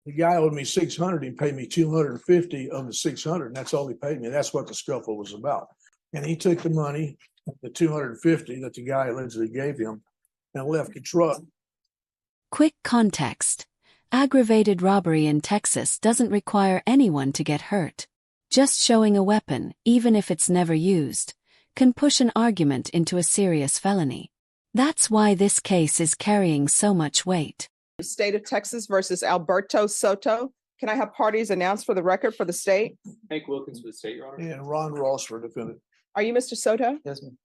The guy owed me 600. He paid me 250 of the 600, and that's all he paid me. That's what the scuffle was about. And he took the money, the 250 that the guy allegedly gave him, and left the truck. Quick context. Aggravated robbery in Texas doesn't require anyone to get hurt. Just showing a weapon, even if it's never used, can push an argument into a serious felony. That's why this case is carrying so much weight. State of Texas versus Alberto Soto. Can I have parties announced for the record for the state? Hank Wilkins for the state, Your Honor. And Ron Ross for defendant. Are you Mr. Soto? Yes, ma'am.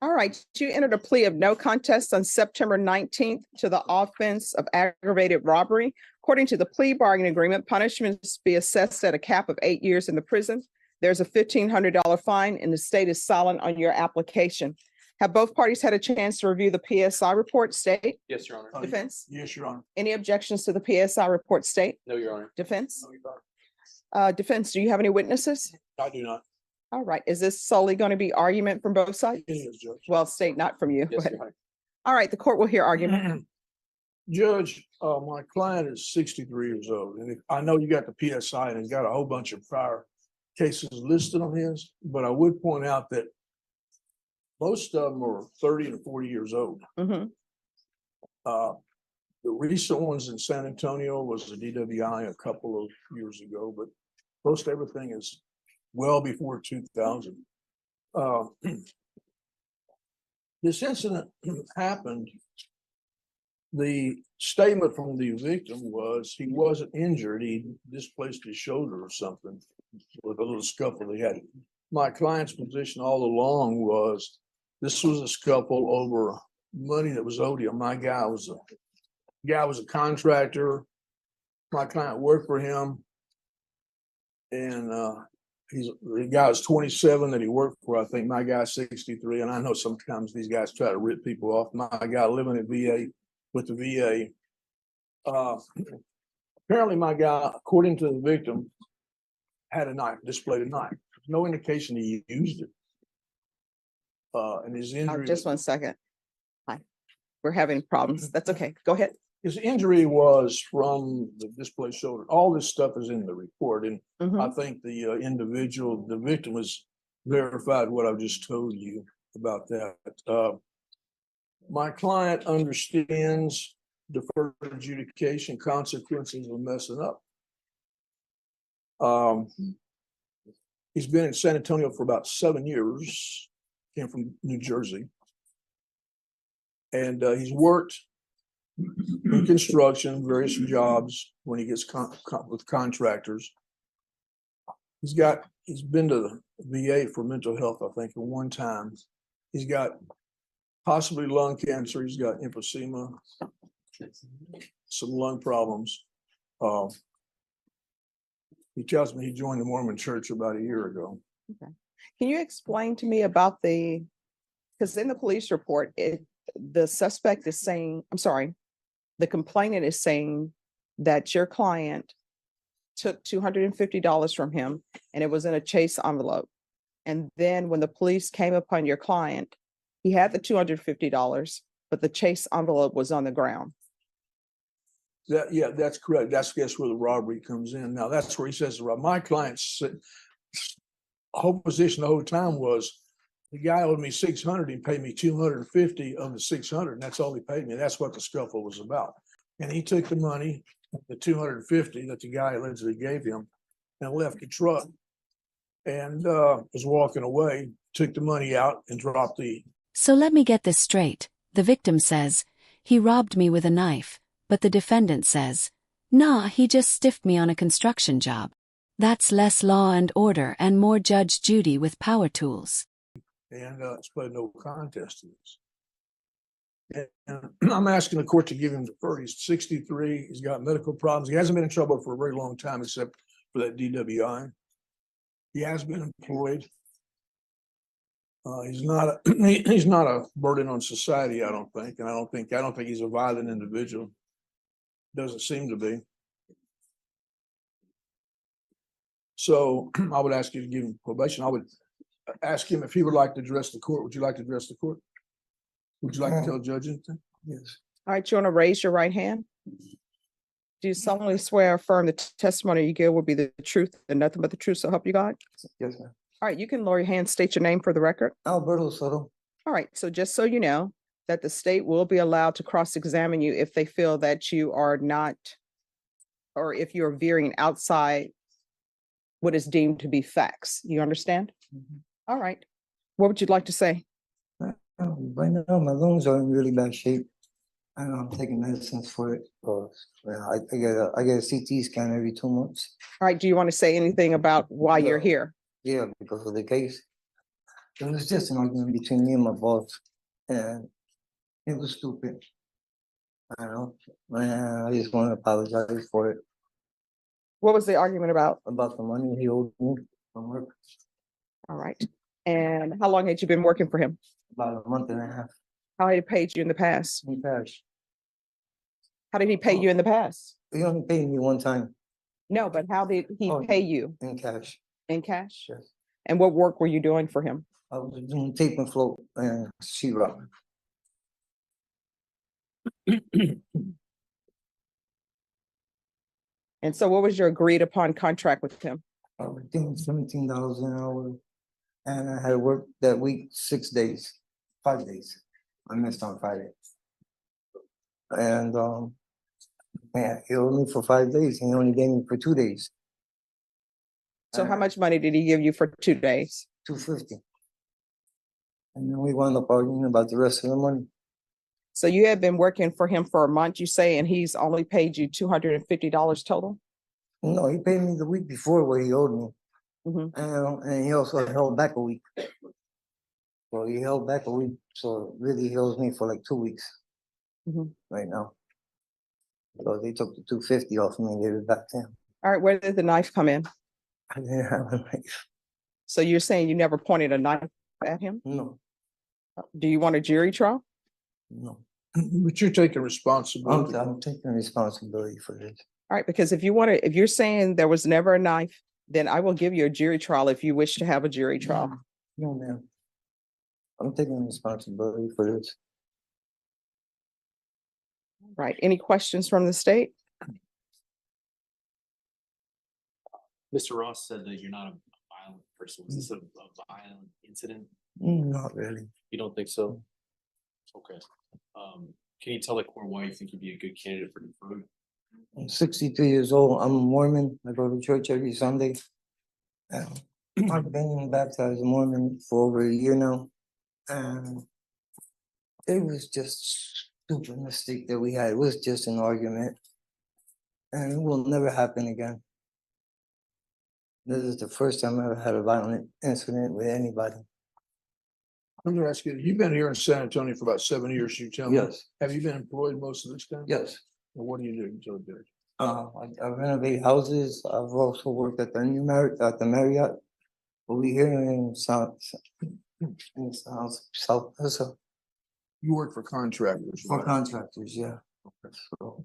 All right. You entered a plea of no contest on September 19th to the offense of aggravated robbery. According to the plea bargaining agreement, punishments be assessed at a cap of 8 years in the prison. There's a $1,500 fine, and the state is silent on your application. Have both parties had a chance to review the PSI report, state? Yes, Your Honor. Defense? Yes, Your Honor. Any objections to the PSI report, state? No, Your Honor. Defense? No, Your Honor. Defense, do you have any witnesses? I do not. All right. Is this solely going to be argument from both sides? It is, Judge. Well, state, not from you. Yes, but- Your Honor. All right, the court will hear argument. Judge, my client is 63 years old, and I know you got the PSI and it's got a whole bunch of prior cases listed on his, but I would point out that most of them are 30 and 40 years old. Mhm. The recent ones in San Antonio was a DWI a couple of years ago, but most everything is well before 2000. This incident happened. The statement from the victim was he wasn't injured. He displaced his shoulder or something with a little scuffle he had. My client's position all along was this was a scuffle over money that was owed him. My guy was a contractor. My client worked for him, and the guy was 27 that he worked for. I think my guy's 63, and I know sometimes these guys try to rip people off. My guy living at VA with the VA. Apparently, my guy, according to the victim, had a knife, displayed a knife. No indication he used it. And his injury. Just 1 second. Hi, we're having problems. That's okay. Go ahead. His injury was from the displaced shoulder. All this stuff is in the report, and Mhm. I think the victim has verified what I've just told you about that. My client understands deferred adjudication consequences of messing up. He's been in San Antonio for about 7 years, came from New Jersey. And he's worked in construction, various jobs when he gets with contractors. He's been to the VA for mental health, I think, at one time. He's got possibly lung cancer. He's got emphysema, some lung problems. He tells me he joined the Mormon church about a year ago. Okay. Can you explain to me about because in the police report, the suspect is saying, I'm sorry, the complainant is saying that your client took $250 from him and it was in a chase envelope. And then when the police came upon your client, he had the $250, but the chase envelope was on the ground. Yeah, that's correct. That's where the robbery comes in. Now that's where he says the robbery. My client's whole position the whole time was the guy owed me 600. He paid me 250 of the 600, and that's all he paid me. That's what the scuffle was about. And he took the money, the 250 that the guy allegedly gave him, and left the truck and was walking away. Took the money out and dropped the. So let me get this straight. The victim says, he robbed me with a knife, but the defendant says, nah, he just stiffed me on a construction job. That's less law and order and more Judge Judy with power tools. And it's played no contest to this. And I'm asking the court to give him defer. He's 63. He's got medical problems. He hasn't been in trouble for a very long time, except for that DWI. He has been employed. He's not a burden on society, I don't think, and I don't think he's a violent individual. Doesn't seem to be. So I would ask you to give him probation. I would ask him if he would like to address the court. Would you like to address the court? Would you like to tell the judge anything? Yes. All right, you want to raise your right hand? Do you solemnly swear or affirm the testimony you give will be the truth and nothing but the truth, so help you God? Yes, ma'am. All right, you can lower your hand, state your name for the record. Alberto Soto. All right, so just so you know, that the state will be allowed to cross-examine you if they feel that you are not, or if you're veering outside what is deemed to be facts. You understand? All right. What would you like to say? Right now, my lungs are in really bad shape. And I'm taking medicines for it. I get a CT scan every 2 months. All right, do you want to say anything about why you're No. here? Yeah, because of the case. It was just an argument between me and my boss. And it was stupid. I know. And I just want to apologize for it. What was the argument about? About the money he owed me from work. All right. And how long had you been working for him? About a month and a half. How had he paid you in the past? In cash. How did he pay you in the past? He only paid me one time No, but how did he Oh. pay you? in cash. In cash? Yes. And what work were you doing for him? I was doing tape and float and sheetrock. And so what was your agreed upon contract with him? I was getting $17 an hour. And I had to work that week 6 days, 5 days. I missed on Friday. And man, he owed me for 5 days. He only gave me for 2 days. So how much money did he give you for 2 days? $250. And then we wound up arguing about the rest of the money. So you had been working for him for a month, you say, and he's only paid you $250 total? No, he paid me the week before what he owed me. Mhm. And he also held back a week. So he held back a week. So really he owes me for like 2 weeks Mhm. right now. So they took the $250 off me and gave it back to him. All right, where did the knife come in? I didn't have a knife. So you're saying you never pointed a knife at him? No, Do you want a jury trial? no. But you're taking responsibility. I'm taking responsibility for this. All right, because if you want to, if you're saying there was never a knife, then I will give you a jury trial if you wish to have a jury trial. No, ma'am. I'm taking responsibility for this. Right, any questions from the state? Mr. Ross said that you're not a violent person. Was this a violent incident? Not really. You don't think so? Okay. Can you tell the court why you think you'd be a good candidate for deferred? I'm 63 years old. I'm a Mormon. I go to church every Sunday. I've been baptized a Mormon for over a year now. And it was just stupid mistake that we had. It was just an argument. And it will never happen again. This is the first time I ever had a violent incident with anybody. I'm gonna ask you, you've been here in San Antonio for about 7 years, you tell me? Yes, Have you been employed most of this time? yes. And what do you do until it? I renovate houses. I've also worked at the Marriott over here in South so You work for contractors. for right? contractors, yeah. So,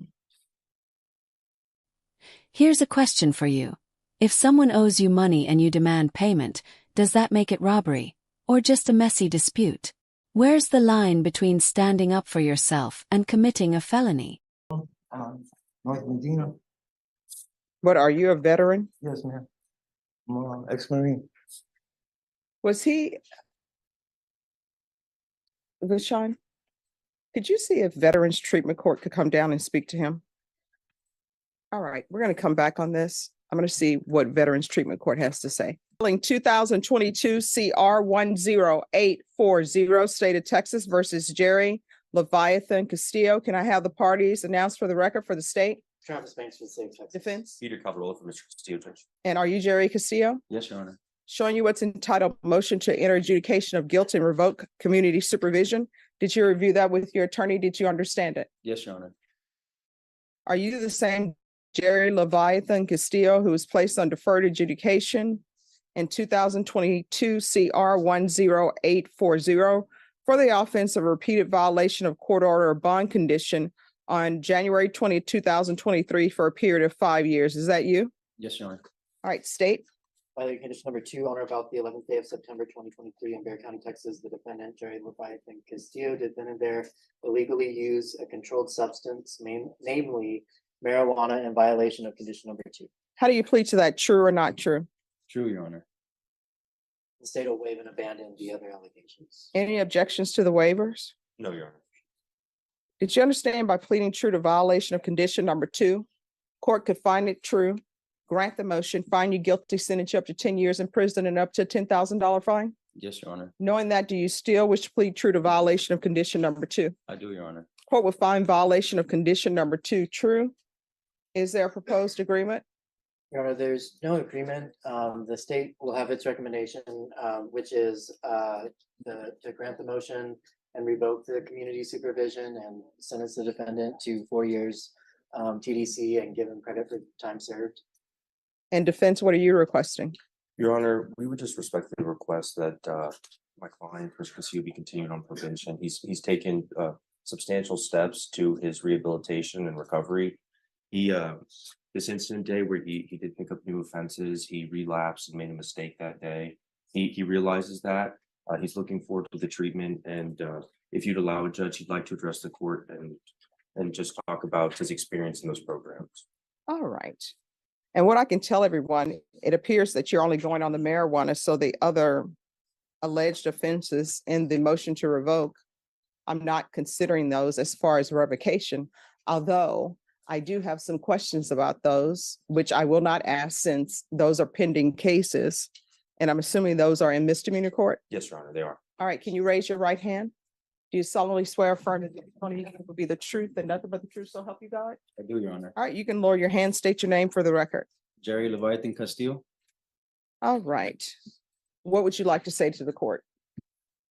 Here's a question for you. If someone owes you money and you demand payment, does that make it robbery? Or just a messy dispute? Where's the line between standing up for yourself and committing a felony? North Medina, What, are you a veteran? yes, ma'am. I'm an ex-Marine. Was he? Vashawn, could you see if Veterans Treatment Court could come down and speak to him? All right, we're going to come back on this. I'm going to see what Veterans Treatment Court has to say. 2022 CR 10840, State of Texas versus Jerry Leviathan Castillo. Can I have the parties announced for the record for the state? Travis Banks for the state of Texas. Defense? Peter Cavarola for Mr. Castillo, Judge. And are you Jerry Castillo? Yes, Your Honor. Showing you what's entitled motion to enter adjudication of guilt and revoke community supervision. Did you review that with your attorney? Did you understand it? Yes, Your Honor. Are you the same Jerry Leviathan Castillo who was placed on deferred adjudication in 2022 CR 10840 for the offense of repeated violation of court order or bond condition on January 20th, 2023 for a period of 5 years? Is that you? Yes, Your Honor. All right, state. Violating condition number 2, on or about the 11th day of September 2023 in Bexar County, Texas, the defendant, Jerry Leviathan Castillo, defendant there illegally used a controlled substance, namely marijuana in violation of condition number 2. How do you plead to that? True or not true? True, Your Honor. The state will waive and abandon the other allegations. Any objections to the waivers? No, Your Honor. Did you understand by pleading true to violation of condition number 2, court could find it true, grant the motion, find you guilty, sentence you up to 10 years in prison and up to a $10,000 fine? Yes, Your Honor. Knowing that, do you still wish to plead true to violation of condition number 2? I do, Your Honor. Court will find violation of condition number 2 true. Is there a proposed agreement? Your Honor, there's no agreement. The state will have its recommendation, which is to grant the motion and revoke the community supervision and sentence the defendant to 4 years TDC and give him credit for time served. And defense, what are you requesting? Your Honor, we would just respectfully request that my client, Chris Castillo, be continued on probation. He's taken substantial steps to his rehabilitation and recovery. He this incident day where he did pick up new offenses, he relapsed and made a mistake that day. He realizes that. He's looking forward to the treatment, and if you'd allow a judge, he'd like to address the court and just talk about his experience in those programs. All right. And what I can tell everyone, it appears that you're only going on the marijuana, so the other alleged offenses in the motion to revoke, I'm not considering those as far as revocation, although I do have some questions about those, which I will not ask since those are pending cases. And I'm assuming those are in misdemeanor court. Yes, Your Honor, they are. All right, can you raise your right hand? Do you solemnly swear affirm that the testimony will be the truth and nothing but the truth, so help you God? I do, Your Honor. All right, you can lower your hand, state your name for the record. Jerry Leviathan Castillo. All right. What would you like to say to the court?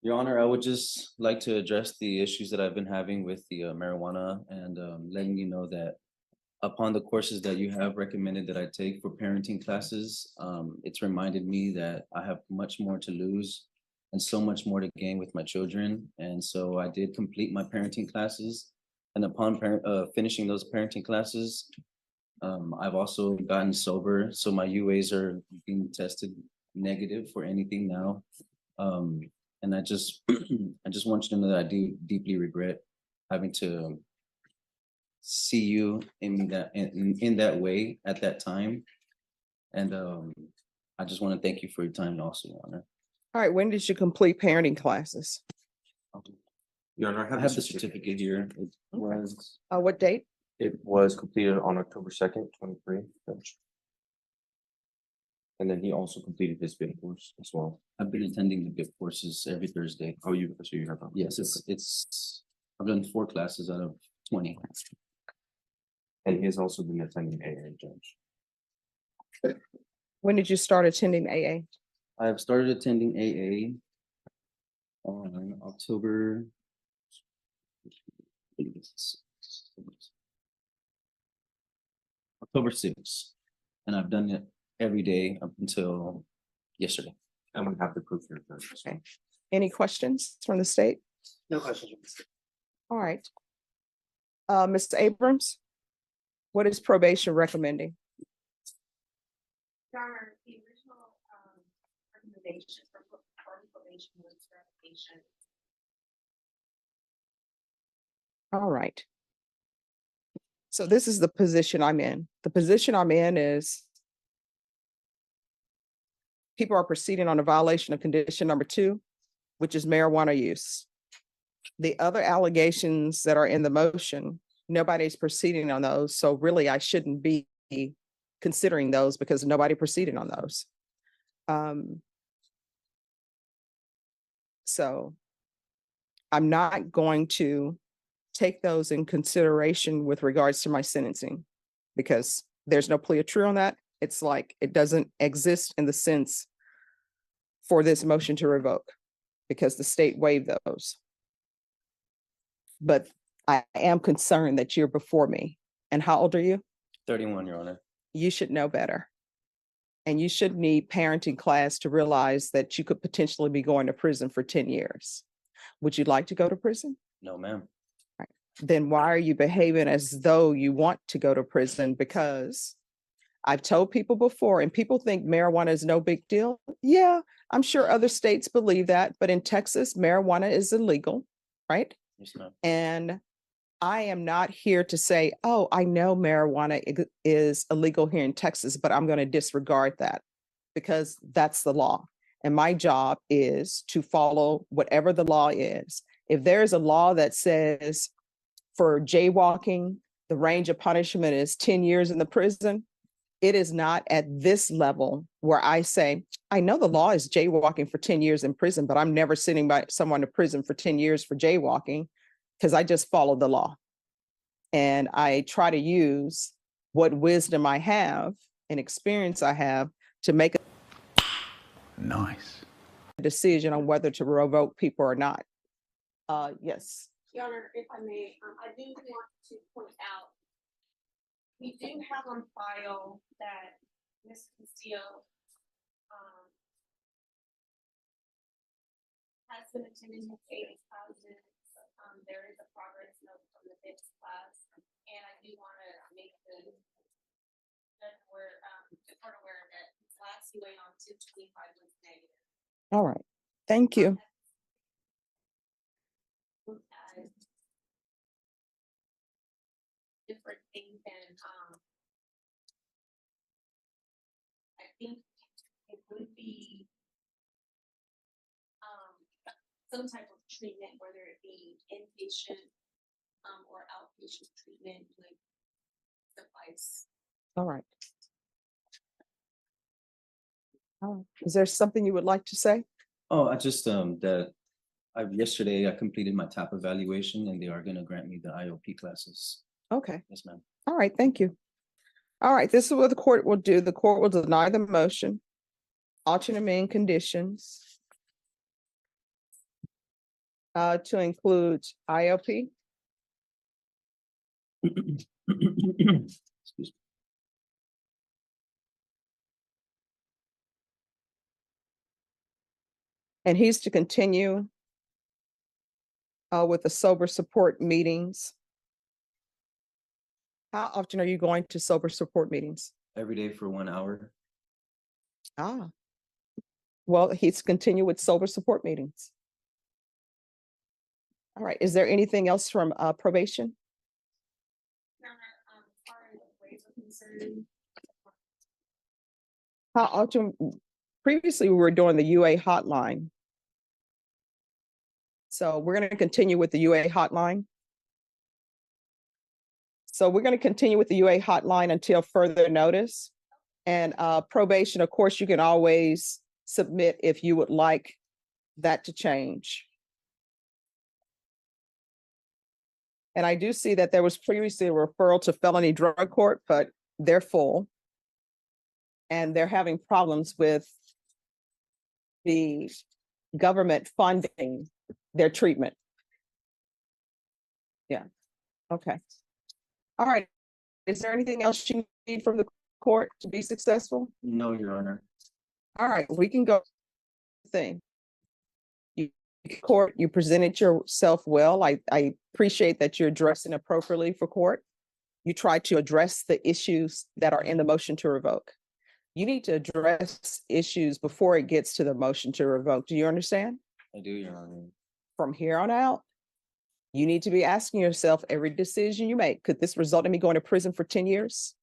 Your Honor, I would just like to address the issues that I've been having with the marijuana and letting you know that upon the courses that you have recommended that I take for parenting classes, it's reminded me that I have much more to lose and so much more to gain with my children. And so I did complete my parenting classes. And upon finishing those parenting classes, I've also gotten sober. So my UAs are being tested negative for anything now. And I just want you to know that I do deeply regret having to see you in that way at that time. And I just want to thank you for your time also, Your Honor. All right, when did you complete parenting classes? Your Honor, I have the certificate here. What date? It was completed on October 2nd, 23. And then he also completed his bid course as well. I've been attending the BIP courses every Thursday. Oh, so you have that? Yes, I've done 4 classes out of 20. And he has also been attending AA, Judge. When did you start attending AA? I have started attending AA on October. October 6th, and I've done it every day up until yesterday. And we have the proof here, Judge. Okay. Any questions from the state? No questions from the state. All right. Mr. Abrams, what is probation recommending? Your Honor, the original recommendation for probation was revocation. All right. So this is the position I'm in. The position I'm in is people are proceeding on a violation of condition number 2, which is marijuana use. The other allegations that are in the motion, nobody's proceeding on those. So really, I shouldn't be considering those because nobody proceeded on those. So I'm not going to take those in consideration with regards to my sentencing because there's no plea of true on that. It's like it doesn't exist in the sense for this motion to revoke because the state waived those. But I am concerned that you're before me. And how old are you? 31, Your Honor. You should know better. And you should need parenting class to realize that you could potentially be going to prison for 10 years. Would you like to go to prison? No, ma'am. Then why are you behaving as though you want to go to prison? Because I've told people before, and people think marijuana is no big deal. Yeah, I'm sure other states believe that, but in Texas, marijuana is illegal, right? Yes, ma'am. And I am not here to say, oh, I know marijuana is illegal here in Texas, but I'm going to disregard that because that's the law. And my job is to follow whatever the law is. If there's a law that says for jaywalking, the range of punishment is 10 years in the prison, it is not at this level where I say, I know the law is jaywalking for 10 years in prison, but I'm never sending someone to prison for 10 years for jaywalking because I just follow the law. And I try to use what wisdom I have and experience I have to make a decision on whether to revoke people or not. Yes. Your Honor, if I may, I do want to point out, we do have on file that Ms. Castillo has been attending his AS classes. There is a progress note from the fifth class, and I do want to make the court aware that his last UA on 225 was negative. All right. Thank you. Different things, and I think it would be some type of treatment, whether it be inpatient or outpatient treatment, would suffice. All right. Is there something you would like to say? Oh, I just, yesterday I completed my TAP evaluation and they are gonna grant me the IOP classes. Okay. Yes, ma'am. All right. Thank you. All right. This is what the court will do. The court will deny the motion, alternate main conditions to include IOP. Excuse me. And he's to continue with the sober support meetings. How often are you going to sober support meetings? Every day for 1 hour. Ah, well, he's continue with sober support meetings. All right. Is there anything else from probation? Your Honor, as far as grades are concerned, How often? Previously, we were doing the UA hotline. So we're going to continue with the UA hotline. So we're going to continue with the UA hotline until further notice. And probation, of course, you can always submit if you would like that to change. And I do see that there was previously a referral to felony drug court, but they're full. And they're having problems with the government funding their treatment. Yeah. Okay. All right. Is there anything else you need from the court to be successful? No, Your Honor. All right, we can go. Thing. Court, you presented yourself well. I appreciate that you're addressing appropriately for court. You try to address the issues that are in the motion to revoke. You need to address issues before it gets to the motion to revoke. Do you understand? I do, Your Honor. From here on out, you need to be asking yourself every decision you make, could this result in me going to prison for 10 years?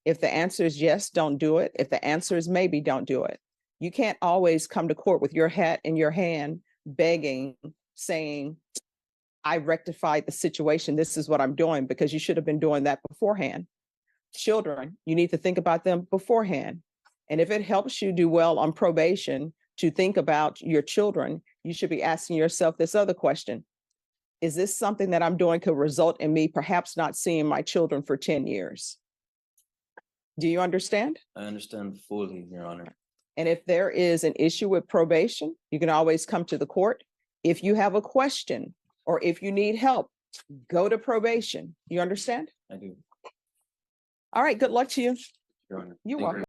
If the answer is yes, don't do it. If the answer is maybe, don't do it. You can't always come to court with your hat in your hand, begging, saying, I rectified the situation. This is what I'm doing, because you should have been doing that beforehand. Children, you need to think about them beforehand. And if it helps you do well on probation to think about your children, you should be asking yourself this other question. Is this something that I'm doing could result in me perhaps not seeing my children for 10 years? Do you understand? I understand fully, Your Honor. And if there is an issue with probation, you can always come to the court. If you have a question or if you need help, go to probation. You understand? I do. All right. Good luck to you. Your Honor. You're Thank you. welcome.